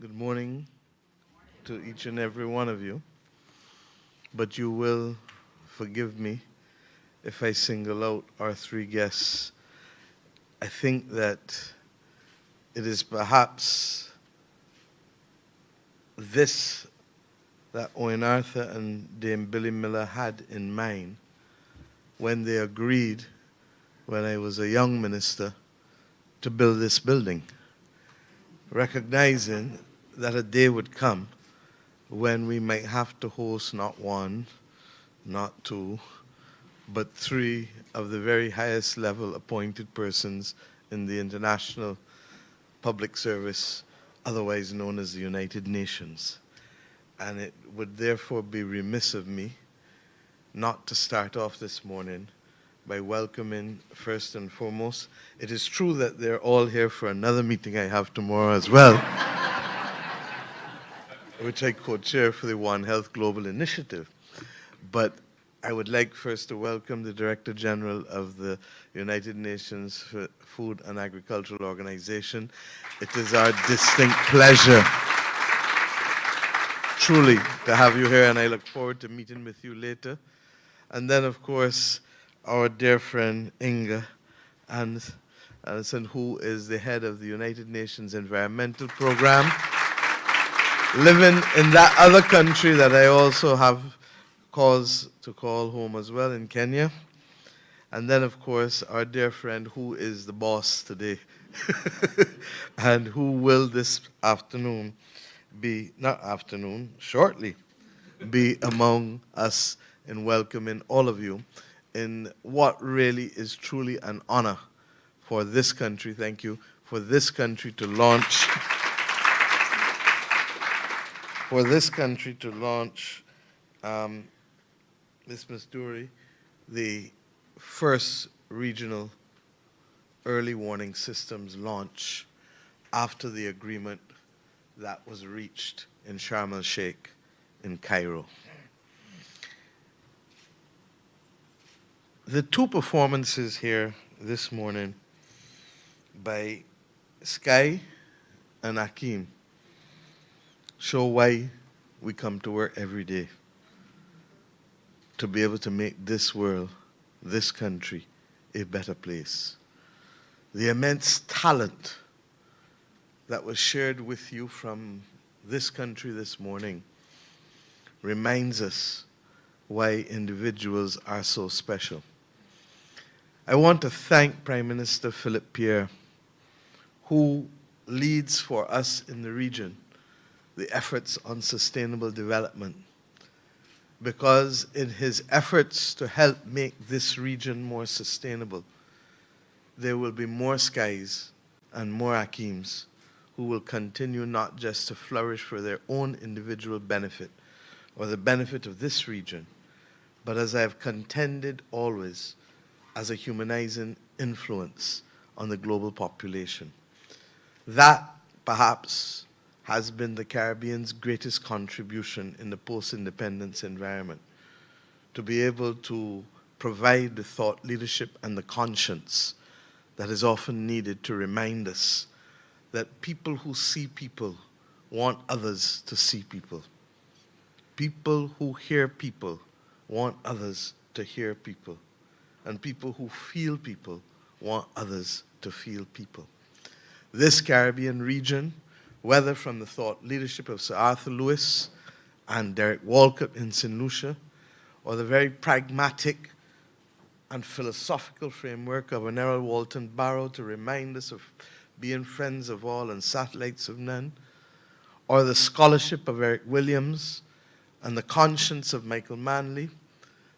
Good morning to each and every one of you. But you will forgive me if I single out our three guests. I think that it is perhaps this that Owen Arthur and Dame Billy Miller had in mind when they agreed, when I was a young minister, to build this building, recognizing that a day would come when we might have to host not one, not two, but three of the very highest level appointed persons in the international public service, otherwise known as the United Nations. And it would therefore be remiss of me not to start off this morning by welcoming, first and foremost, it is true that they're all here for another meeting I have tomorrow as well, which I co-chair for the One Health Global Initiative. But I would like first to welcome the Director General of the United Nations Food and Agricultural Organization. It is our distinct pleasure, truly, to have you here, and I look forward to meeting with you later. And then, of course, our dear friend Inga Anderson, who is the head of the United Nations Environmental Program, living in that other country that I also have cause to call home as well, in Kenya. And then, of course, our dear friend who is the boss today and who will this afternoon be, not afternoon, shortly, be among us in welcoming all of you in what really is truly an honor for this country, thank you, for this country to launch, Ms. Misdouri, the first regional early warning systems launch after the agreement that was reached in Sharm el-Sheikh in Cairo. The two performances here this morning by Sky and Akeem show why we come to work every day, to be able to make this world, this country, a better place. The immense talent that was shared with you from this country this morning reminds us why individuals are so special. I want to thank Prime Minister Philip Pierre, who leads for us in the region the efforts on sustainable development, because in his efforts to help make this region more sustainable, there will be more skies and more Akeems who will continue not just to flourish for their own individual benefit or the benefit of this region, but as I have contended always, as a humanizing influence on the global population. That, perhaps, has been the Caribbean's greatest contribution in the post-independence environment, to be able to provide the thought leadership and the conscience that is often needed to remind us that people who see people want others to see people. People who hear people want others to hear people. And people who feel people want others to feel people. This Caribbean region, whether from the thought leadership of Sir Arthur Lewis and Derek Walcott in St. Lucia, or the very pragmatic and philosophical framework of an Errol Walton Barrow to remind us of being friends of all and satellites of none, or the scholarship of Eric Williams and the conscience of Michael Manley,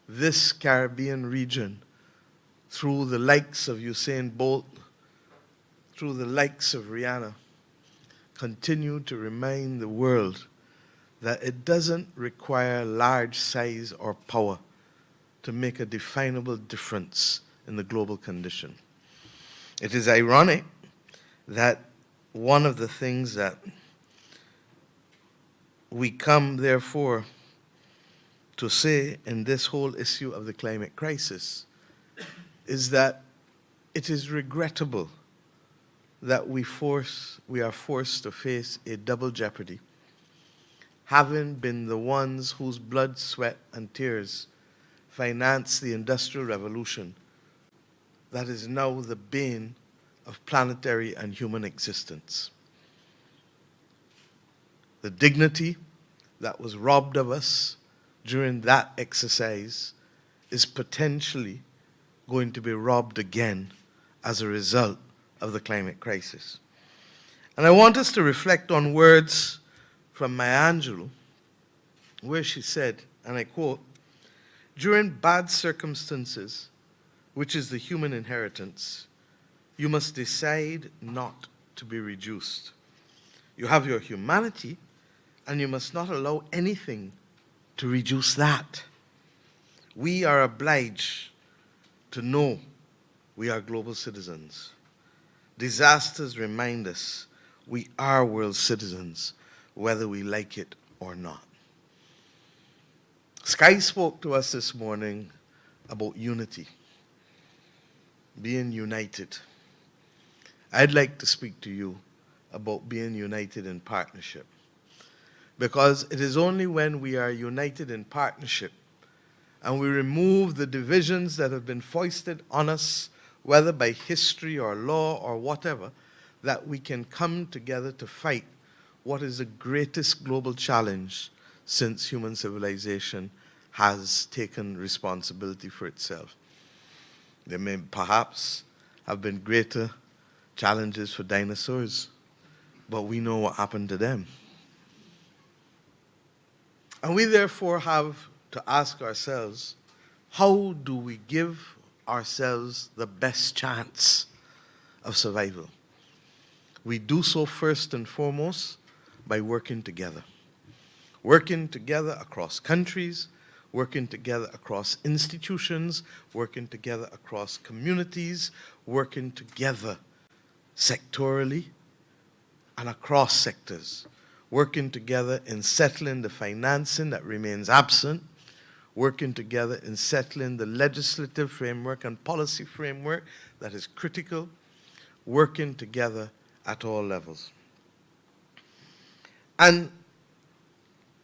this Caribbean region, through the likes of Usain Bolt, through the likes of Rihanna, continue to remind the world that it doesn't require large size or power to make a definable difference in the global condition. It is ironic that one of the things that we come, therefore, to say in this whole issue of the climate crisis is that it is regrettable that we are forced to face a double jeopardy, having been the ones whose blood, sweat, and tears financed the Industrial Revolution that is now the bane of planetary and human existence. The dignity that was robbed of us during that exercise is potentially going to be robbed again as a result of the climate crisis. And I want us to reflect on words from Maya Angelou, where she said, and I quote, "During bad circumstances, which is the human inheritance, you must decide not to be reduced. You have your humanity, and you must not allow anything to reduce that. We are obliged to know we are global citizens. Disasters remind us we are world citizens, whether we like it or not." Sky spoke to us this morning about unity, being united. I'd like to speak to you about being united in partnership, because it is only when we are united in partnership and we remove the divisions that have been foisted on us, whether by history or law or whatever, that we can come together to fight what is the greatest global challenge since human civilization has taken responsibility for itself. There may perhaps have been greater challenges for dinosaurs, but we know what happened to them. And we therefore have to ask ourselves, how do we give ourselves the best chance of survival? We do so first and foremost by working together. Working together across countries, working together across institutions, working together across communities, working together sectorally and across sectors, working together in settling the financing that remains absent, working together in settling the legislative framework and policy framework that is critical, working together at all levels. And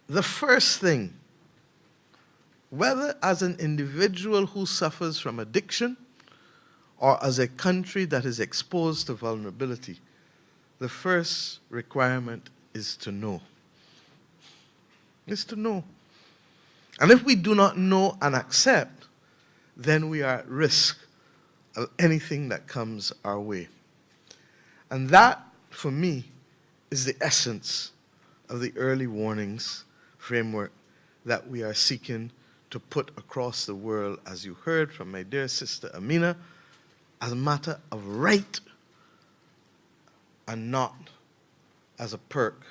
the first thing, whether as an individual who suffers from addiction or as a country that is exposed to vulnerability, the first requirement is to know. Is to know. And if we do not know and accept, then we are at risk of anything that comes our way. And that, for me, is the essence of the early warnings framework that we are seeking to put across the world, as you heard from my dear sister Amina, as a matter of right and not as a perk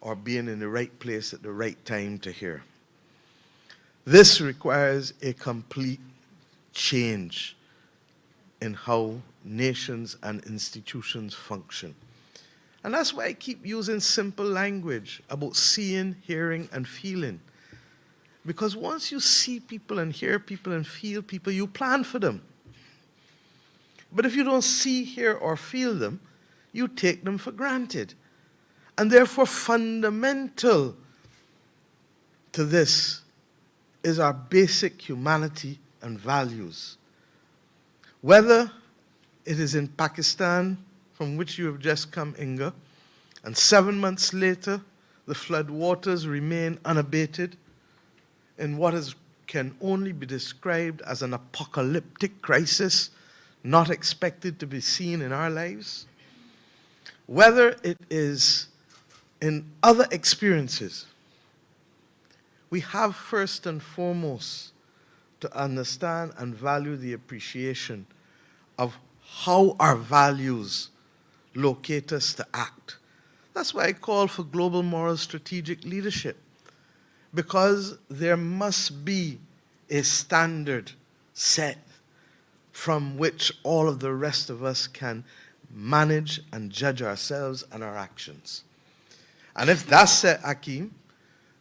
or being in the right place at the right time to hear. This requires a complete change in how nations and institutions function. And that's why I keep using simple language about seeing, hearing, and feeling. Because once you see people and hear people and feel people, you plan for them. But if you don't see, hear, or feel them, you take them for granted. And therefore, fundamental to this is our basic humanity and values. Whether it is in Pakistan, from which you have just come, Inga, and 7 months later, the flood waters remain unabated in what can only be described as an apocalyptic crisis, not expected to be seen in our lives. Whether it is in other experiences, we have first and foremost to understand and value the appreciation of how our values locate us to act. That's why I call for global moral strategic leadership, because there must be a standard set from which all of the rest of us can manage and judge ourselves and our actions. And if that's set, Akeem,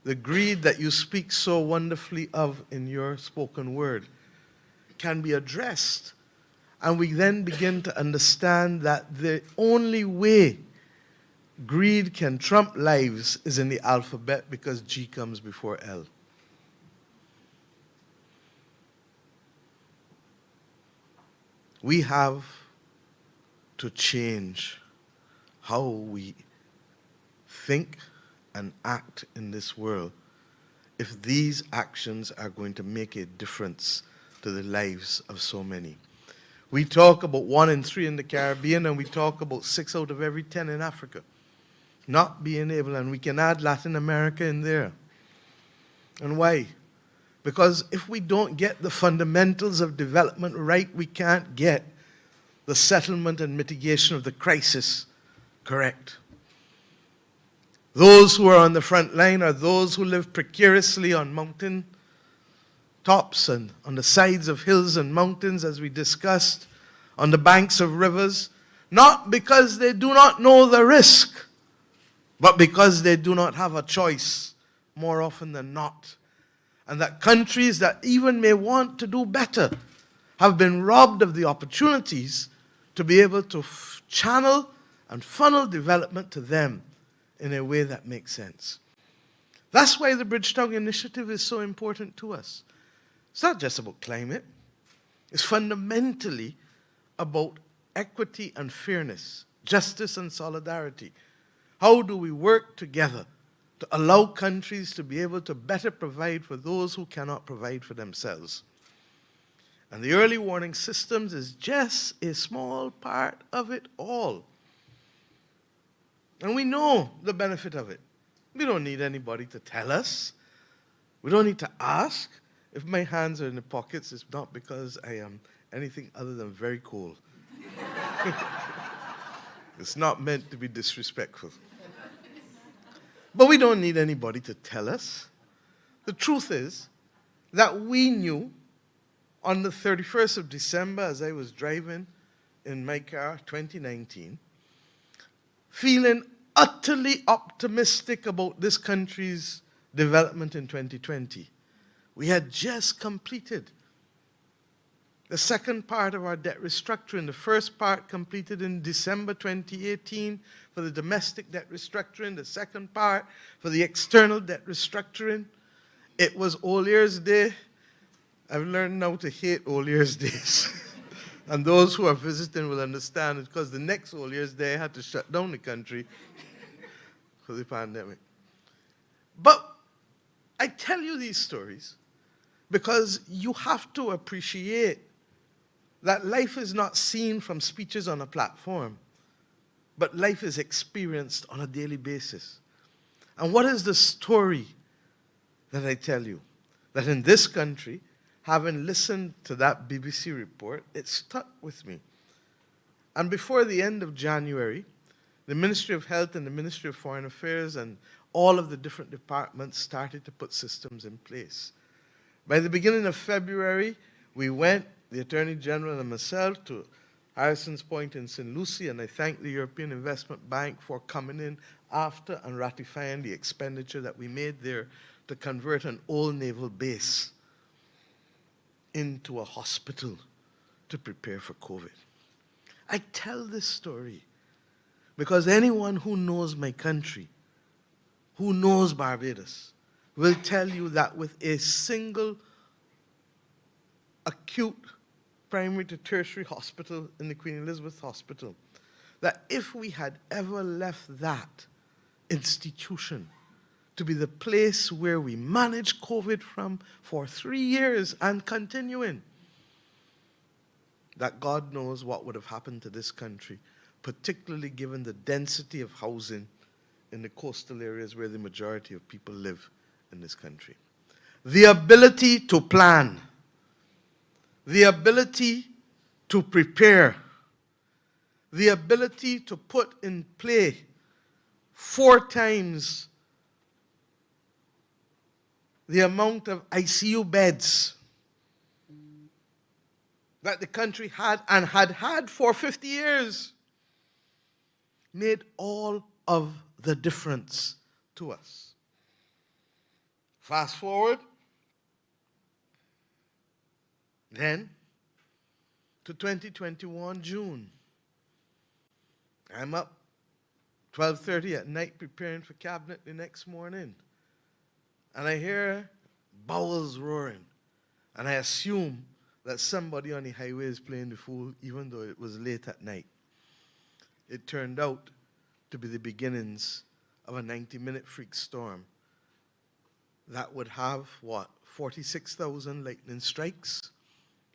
the greed that you speak so wonderfully of in your spoken word can be addressed And we then begin to understand that the only way greed can trump lives is in the alphabet, because G comes before L. We have to change how we think and act in this world if these actions are going to make a difference to the lives of so many. We talk about 1 in 3 in the Caribbean, and we talk about 6 out of every 10 in Africa not being able, and we can add Latin America in there. And why? Because if we don't get the fundamentals of development right, we can't get the settlement and mitigation of the crisis correct. Those who are on the front line are those who live precariously on mountain tops and on the sides of hills and mountains, as we discussed, on the banks of rivers, not because they do not know the risk, but because they do not have a choice more often than not. And that countries that even may want to do better have been robbed of the opportunities to be able to channel and funnel development to them in a way that makes sense. That's why the Bridgetown Initiative is so important to us. It's not just about climate. It's fundamentally about equity and fairness, justice and solidarity. How do we work together to allow countries to be able to better provide for those who cannot provide for themselves? And the early warning systems is just a small part of it all. And we know the benefit of it. We don't need anybody to tell us. We don't need to ask. If my hands are in the pockets, it's not because I am anything other than very cold. It's not meant to be disrespectful. But we don't need anybody to tell us. The truth is that we knew on the 31st of December, as I was driving in my car, 2019, feeling utterly optimistic about this country's development in 2020. We had just completed the second part of our debt restructuring. The first part completed in December 2018 for the domestic debt restructuring, the second part for the external debt restructuring. It was All Year's Day. I've learned now to hate All Year's Days. And those who are visiting will understand it, because the next All Year's Day I had to shut down the country for the pandemic. But I tell you these stories because you have to appreciate that life is not seen from speeches on a platform, but life is experienced on a daily basis. And what is the story that I tell you? That in this country, having listened to that BBC report, it stuck with me. And before the end of January, the Ministry of Health and the Ministry of Foreign Affairs and all of the different departments started to put systems in place. By the beginning of February, we went, the Attorney General and myself, to Harrison's Point in St. Lucie, and I thank the European Investment Bank for coming in after and ratifying the expenditure that we made there to convert an old naval base into a hospital to prepare for COVID. I tell this story because anyone who knows my country, who knows Barbados, will tell you that with a single acute primary to tertiary hospital in the Queen Elizabeth Hospital, that if we had ever left that institution to be the place where we managed COVID from for 3 years and continuing, that God knows what would have happened to this country, particularly given the density of housing in the coastal areas where the majority of people live in this country. The ability to plan, the ability to prepare, the ability to put in play 4 times the amount of ICU beds that the country had and had had for 50 years made all of the difference to us. Fast forward then to 2021 June. I'm up 12:30 at night preparing for cabinet the next morning. And I hear bowels roaring. And I assume that somebody on the highway is playing the fool, even though it was late at night. It turned out to be the beginnings of a 90-minute freak storm that would have, 46,000 lightning strikes,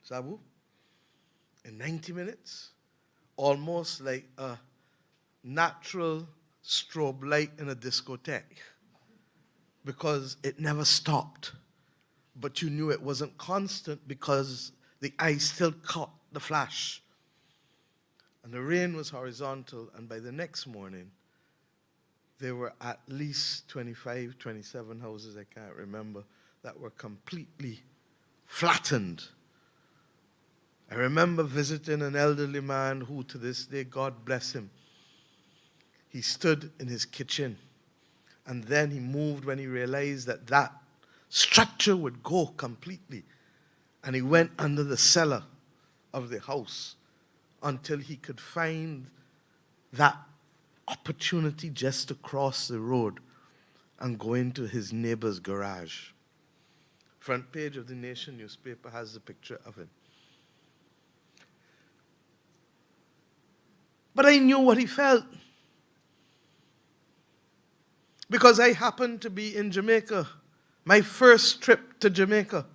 Sabu, in 90 minutes? Almost like a natural strobe light in a discotheque, because it never stopped. But you knew it wasn't constant because the eye still caught the flash. And the rain was horizontal, and by the next morning, there were at least 25, 27 houses, I can't remember, that were completely flattened. I remember visiting an elderly man who, to this day, God bless him, he stood in his kitchen, and then he moved when he realized that that structure would go completely. And he went under the cellar of the house until he could find that opportunity just to cross the road and go into his neighbor's garage. Front page of the Nation newspaper has the picture of him. But I knew what he felt, because I happened to be in Jamaica. My first trip to Jamaica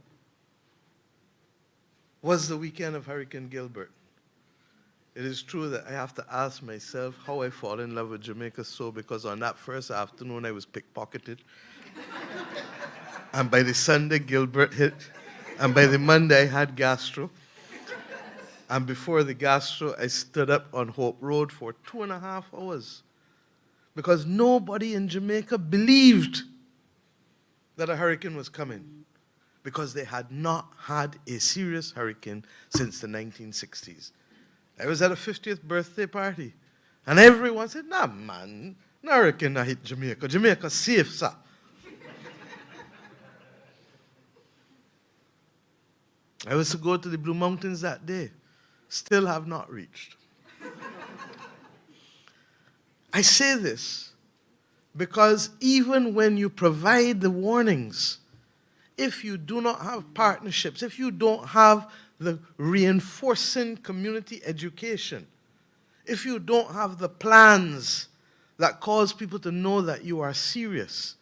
was the weekend of Hurricane Gilbert. It is true that I have to ask myself how I fall in love with Jamaica so, because on that first afternoon I was pickpocketed. And by the Sunday, Gilbert hit. And by the Monday, I had gastro. And before the gastro, I stood up on Hope Road for 2.5 hours, because nobody in Jamaica believed that a hurricane was coming, because they had not had a serious hurricane since the 1960s. I was at a 50th birthday party, and everyone said, nah, man, no hurricane not hit Jamaica. Jamaica safe, sir. I was to go to the Blue Mountains that day. Still have not reached. I say this because even when you provide the warnings, if you do not have partnerships, if you don't have the reinforcing community education, if you don't have the plans that cause people to know that you are serious,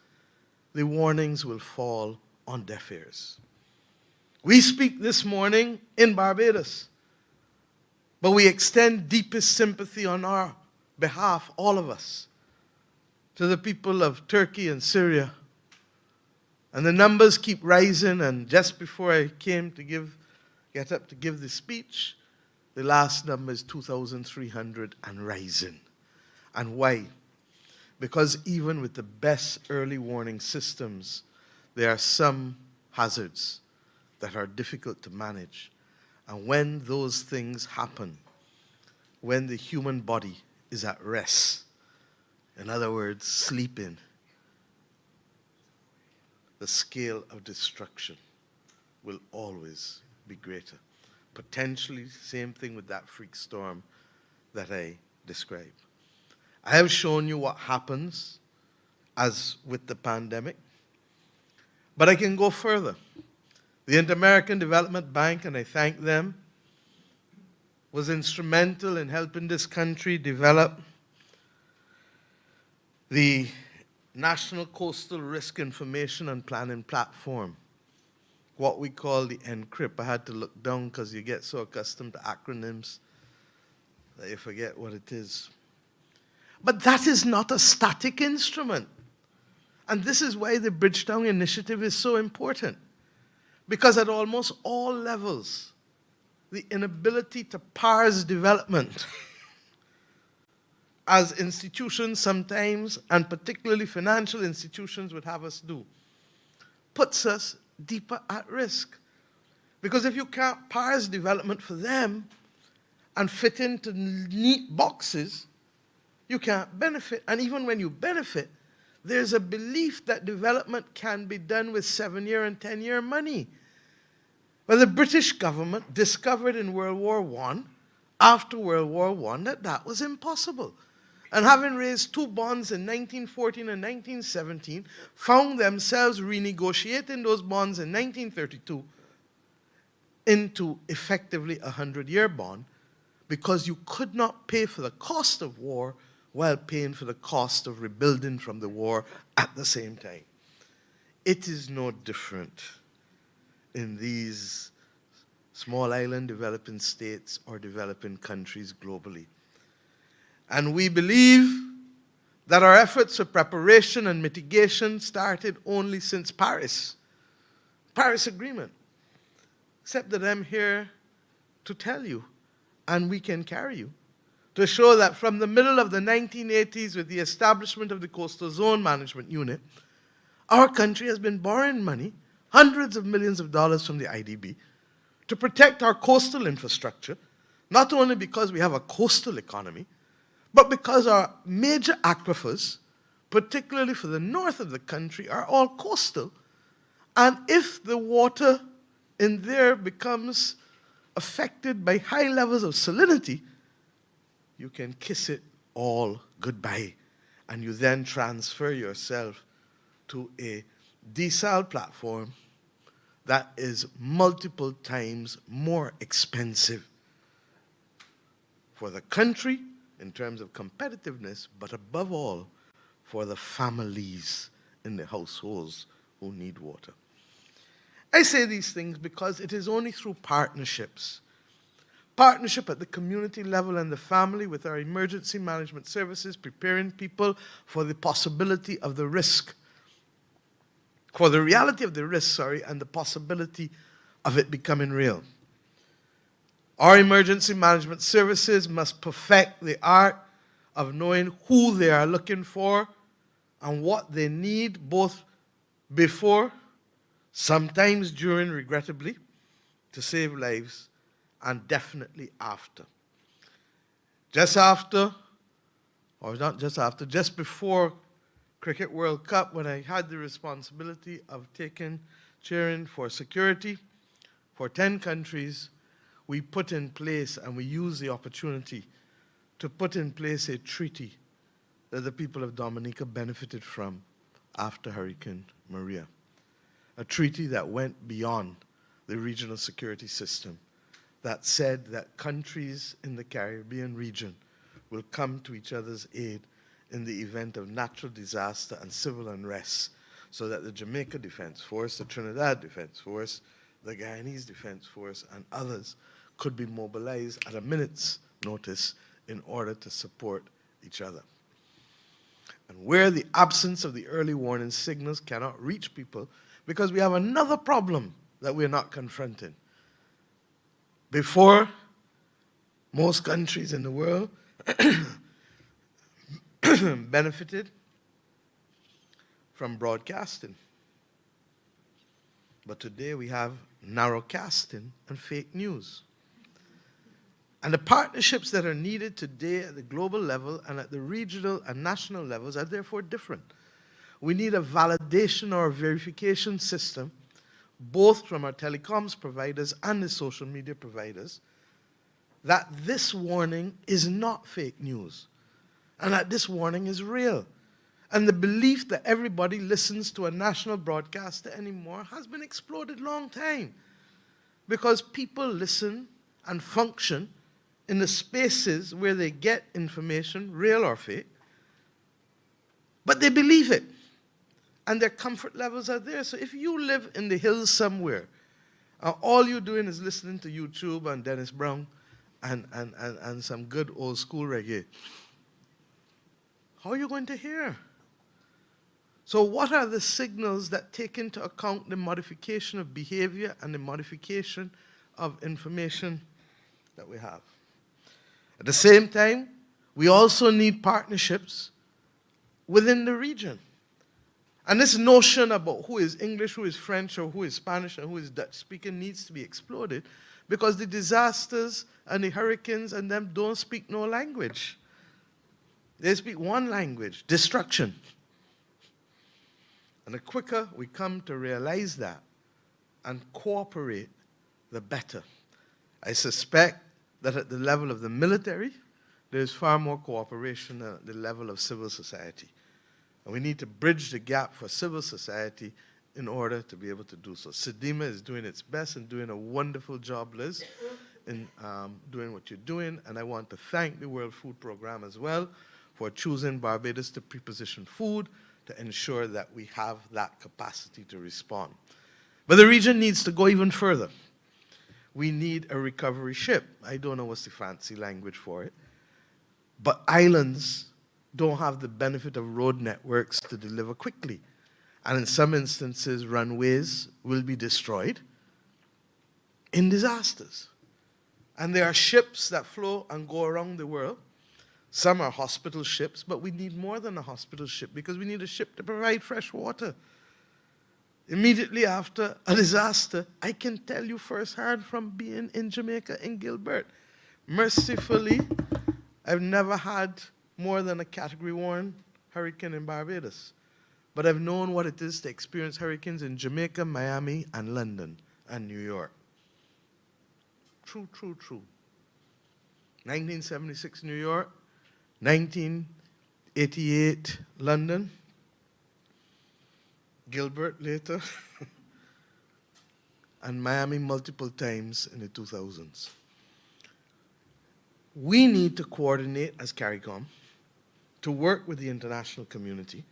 the warnings will fall on deaf ears. We speak this morning in Barbados, but we extend deepest sympathy on our behalf, all of us, to the people of Turkey and Syria. And the numbers keep rising, and just before I came to get up to give the speech, the last number is 2,300 and rising. And why? Because even with the best early warning systems, there are some hazards that are difficult to manage. And when those things happen, when the human body is at rest, in other words, sleeping, the scale of destruction will always be greater. Potentially, same thing with that freak storm that I described. I have shown you what happens as with the pandemic, but I can go further. The Inter-American Development Bank, and I thank them, was instrumental in helping this country develop the National Coastal Risk Information and Planning Platform, what we call the encrypt. I had to look down because you get so accustomed to acronyms that you forget what it is. But that is not a static instrument. And this is why the Bridgetown Initiative is so important. Because at almost all levels, the inability to parse development, as institutions sometimes, and particularly financial institutions would have us do, puts us deeper at risk. Because if you can't parse development for them and fit into neat boxes, you can't benefit. And even when you benefit, there's a belief that development can be done with 7-year and 10-year money. Well, the British government discovered in World War I, after World War I, that that was impossible. And having raised two bonds in 1914 and 1917, found themselves renegotiating those bonds in 1932 into effectively a 100-year bond, because you could not pay for the cost of war while paying for the cost of rebuilding from the war at the same time. It is no different in these small island developing states or developing countries globally. And we believe that our efforts of preparation and mitigation started only since Paris Agreement. Except that I'm here to tell you, and we can carry you, to show that from the middle of the 1980s, with the establishment of the Coastal Zone Management Unit, our country has been borrowing money, hundreds of millions of dollars from the IDB, to protect our coastal infrastructure, not only because we have a coastal economy, but because our major aquifers, particularly for the north of the country, are all coastal. And if the water in there becomes affected by high levels of salinity, you can kiss it all goodbye. And you then transfer yourself to a desal platform that is multiple times more expensive for the country in terms of competitiveness, but above all, for the families in the households who need water. I say these things because it is only through partnership at the community level and the family, with our emergency management services, preparing people for the possibility of the risk, for the reality of the risk, and the possibility of it becoming real. Our emergency management services must perfect the art of knowing who they are looking for and what they need, both before, sometimes during, regrettably, to save lives, and definitely after. Just after, or not just after, just before Cricket World Cup, when I had the responsibility of chairing for security for 10 countries, we put in place, and we used the opportunity to put in place a treaty that the people of Dominica benefited from after Hurricane Maria. A treaty that went beyond the regional security system, that said that countries in the Caribbean region will come to each other's aid in the event of natural disaster and civil unrest, so that the Jamaica Defense Force, the Trinidad Defense Force, the Guyanese Defense Force, and others could be mobilized at a minute's notice in order to support each other. And where the absence of the early warning signals cannot reach people, because we have another problem that we're not confronting. Before, most countries in the world benefited from broadcasting. But today we have narrowcasting and fake news. And the partnerships that are needed today at the global level and at the regional and national levels are therefore different. We need a validation or a verification system, both from our telecoms providers and the social media providers, that this warning is not fake news, and that this warning is real. And the belief that everybody listens to a national broadcaster anymore has been exploded long time, because people listen and function in the spaces where they get information, real or fake, but they believe it, and their comfort levels are there. So if you live in the hills somewhere, all you're doing is listening to YouTube and Dennis Brown and some good old school reggae, how are you going to hear? So what are the signals that take into account the modification of behavior and the modification of information that we have? At the same time, we also need partnerships within the region. And this notion about who is English, who is French, or who is Spanish, and who is Dutch speaking needs to be exploded, because the disasters and the hurricanes and them don't speak no language. They speak one language: destruction. And the quicker we come to realize that and cooperate the better. I suspect that at the level of the military, there's far more cooperation than at the level of civil society. And we need to bridge the gap for civil society in order to be able to do so. SEDIMA is doing its best and doing a wonderful job, Liz, in doing what you're doing. And I want to thank the World Food Program as well for choosing Barbados to pre-position food to ensure that we have that capacity to respond. But the region needs to go even further. We need a recovery ship. I don't know what's the fancy language for it. But islands don't have the benefit of road networks to deliver quickly. And in some instances, runways will be destroyed in disasters. And there are ships that flow and go around the world. Some are hospital ships, but we need more than a hospital ship because we need a ship to provide fresh water. Immediately after a disaster, I can tell you firsthand from being in Jamaica in Gilbert. Mercifully, I've never had more than a Category 1 hurricane in Barbados. But I've known what it is to experience hurricanes in Jamaica, Miami, and London, and New York. True, true, true. 1976 New York, 1988 London, Gilbert later, and Miami multiple times in the 2000s. We need to coordinate as CARICOM to work with the international community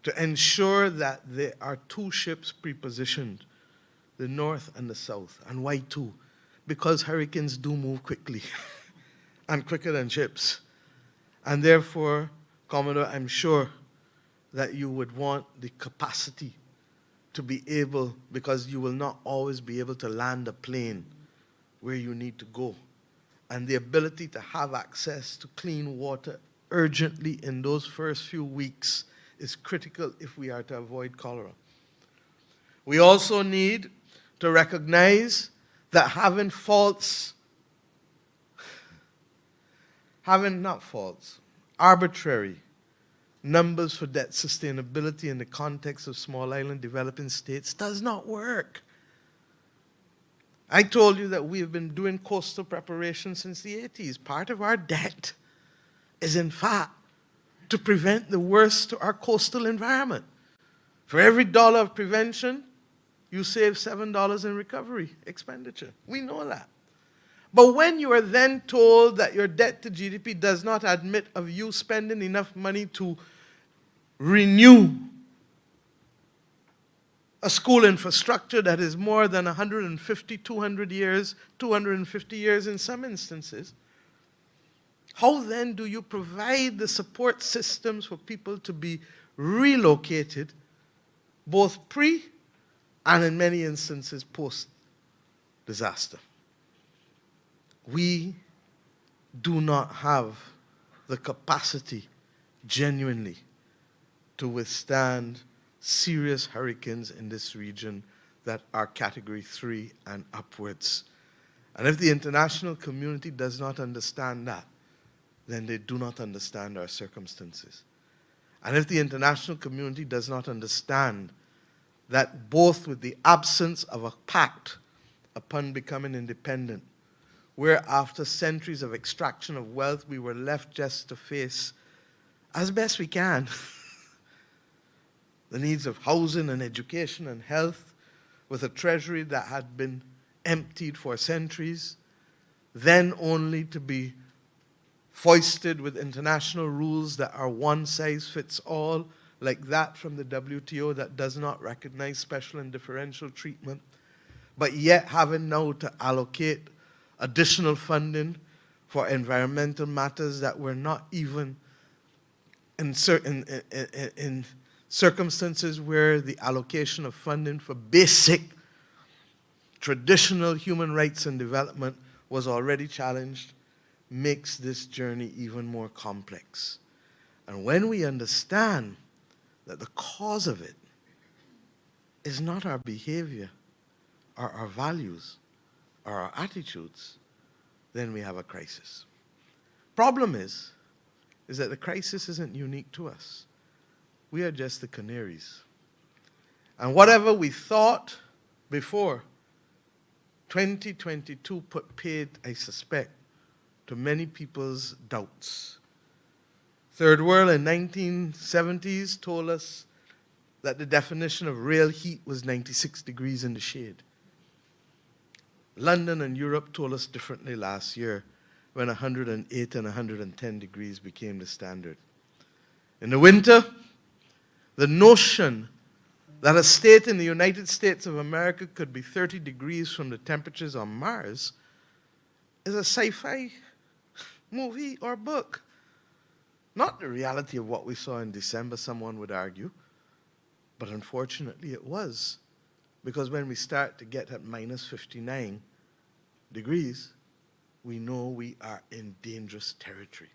to ensure that there are two ships pre-positioned, the north and the south. And why two? Because hurricanes do move quickly and quicker than ships. And therefore, Commodore, I'm sure that you would want the capacity to be able, because you will not always be able to land a plane where you need to go. And the ability to have access to clean water urgently in those first few weeks is critical if we are to avoid cholera. We also need to recognize that having arbitrary numbers for debt sustainability in the context of small island developing states does not work. I told you that we have been doing coastal preparation since the 80s. Part of our debt is, in fact, to prevent the worst to our coastal environment. For every dollar of prevention, you save $7 in recovery expenditure. We know that. But when you are then told that your debt to GDP does not admit of you spending enough money to renew a school infrastructure that is more than 150, 200 years, 250 years in some instances, how then do you provide the support systems for people to be relocated, both pre and in many instances post-disaster? We do not have the capacity genuinely to withstand serious hurricanes in this region that are Category 3 and upwards. And if the international community does not understand that, then they do not understand our circumstances. And if the international community does not understand that both with the absence of a pact upon becoming independent, where after centuries of extraction of wealth, we were left just to face, as best we can, the needs of housing and education and health, with a treasury that had been emptied for centuries, then only to be foisted with international rules that are one size fits all, like that from the WTO that does not recognize special and differential treatment, but yet having now to allocate additional funding for environmental matters that were not even in circumstances where the allocation of funding for basic traditional human rights and development was already challenged, makes this journey even more complex. And when we understand that the cause of it is not our behavior or our values or our attitudes, then we have a crisis. Problem is that the crisis isn't unique to us. We are just the canaries. And whatever we thought before 2022 put paid, I suspect, to many people's doubts. Third World in 1970s told us that the definition of real heat was 96 degrees in the shade. London and Europe told us differently last year when 108 and 110 degrees became the standard. In the winter, the notion that a state in the United States of America could be 30 degrees from the temperatures on Mars is a sci-fi movie or book. Not the reality of what we saw in December, someone would argue, but unfortunately it was. Because when we start to get at minus 59 degrees, we know we are in dangerous territory.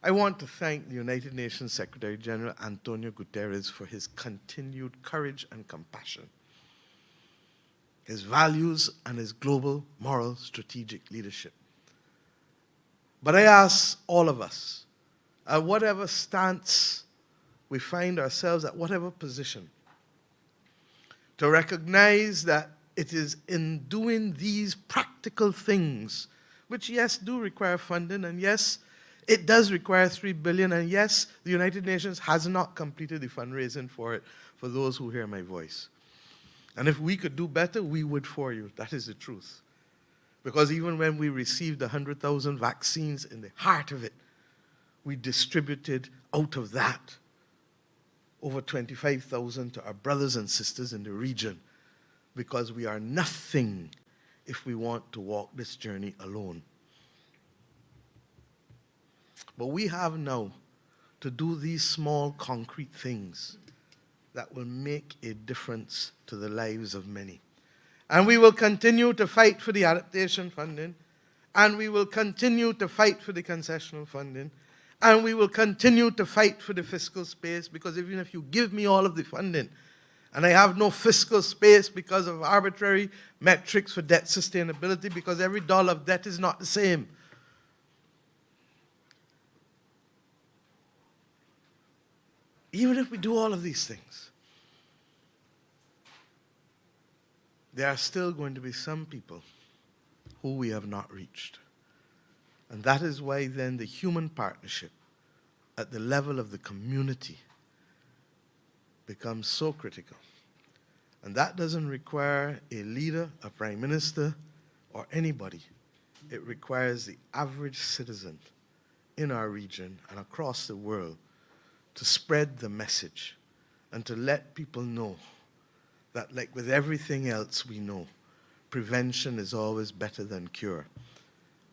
I want to thank the United Nations Secretary General António Guterres for his continued courage and compassion, his values and his global moral strategic leadership. But I ask all of us, at whatever stance we find ourselves, at whatever position, to recognize that it is in doing these practical things, which yes, do require funding, and yes, it does require $3 billion, and yes, the United Nations has not completed the fundraising for it, for those who hear my voice. And if we could do better, we would for you. That is the truth. Because even when we received 100,000 vaccines, in the heart of it, we distributed out of that over 25,000 to our brothers and sisters in the region, because we are nothing if we want to walk this journey alone. But we have now to do these small, concrete things that will make a difference to the lives of many. And we will continue to fight for the adaptation funding, and we will continue to fight for the concessional funding, and we will continue to fight for the fiscal space, because even if you give me all of the funding, and I have no fiscal space because of arbitrary metrics for debt sustainability, because every dollar of debt is not the same. Even if we do all of these things, there are still going to be some people who we have not reached. And that is why then the human partnership at the level of the community becomes so critical. And that doesn't require a leader, a prime minister, or anybody. It requires the average citizen in our region and across the world to spread the message and to let people know that, like with everything else we know, prevention is always better than cure.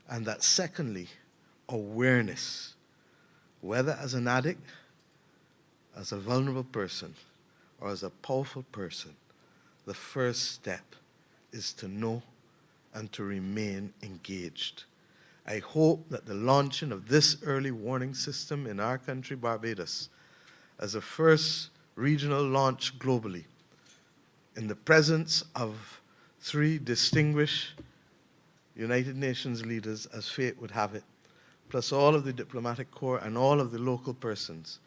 And that secondly, awareness, whether as an addict, as a vulnerable person, or as a powerful person, the first step is to know and to remain engaged. I hope that the launching of this early warning system in our country, Barbados, as a first regional launch globally, in the presence of 3 distinguished United Nations leaders, as fate would have it, plus all of the diplomatic corps and all of the local persons,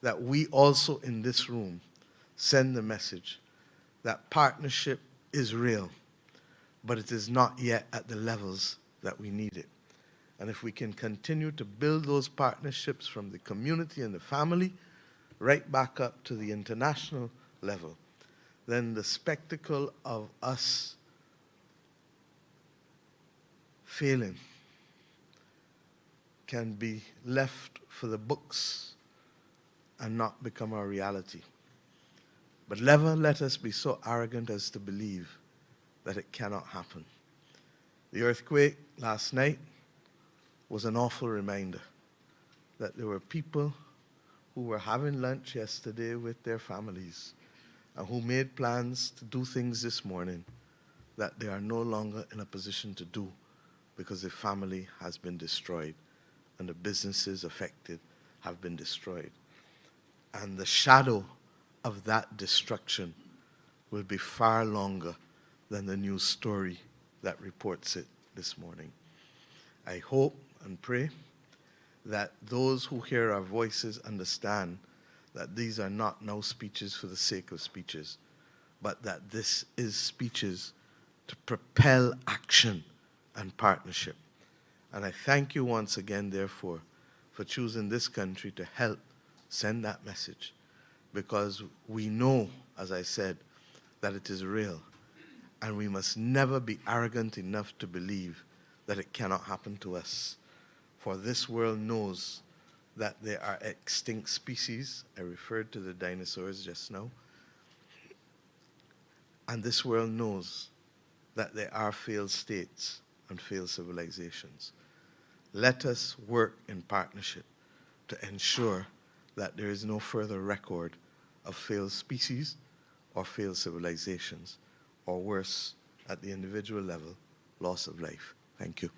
that we also in this room send the message that partnership is real, but it is not yet at the levels that we need it. And if we can continue to build those partnerships from the community and the family right back up to the international level, then the spectacle of us failing can be left for the books and not become our reality. But never let us be so arrogant as to believe that it cannot happen. The earthquake last night was an awful reminder that there were people who were having lunch yesterday with their families and who made plans to do things this morning that they are no longer in a position to do because the family has been destroyed and the businesses affected have been destroyed. And the shadow of that destruction will be far longer than the news story that reports it this morning. I hope and pray that those who hear our voices understand that these are not now speeches for the sake of speeches, but that this is speeches to propel action and partnership. And I thank you once again, therefore, for choosing this country to help send that message, because we know, as I said, that it is real, and we must never be arrogant enough to believe that it cannot happen to us. For this world knows that there are extinct species. I referred to the dinosaurs just now. And this world knows that there are failed states and failed civilizations. Let us work in partnership to ensure that there is no further record of failed species or failed civilizations, or worse, at the individual level, loss of life. Thank you.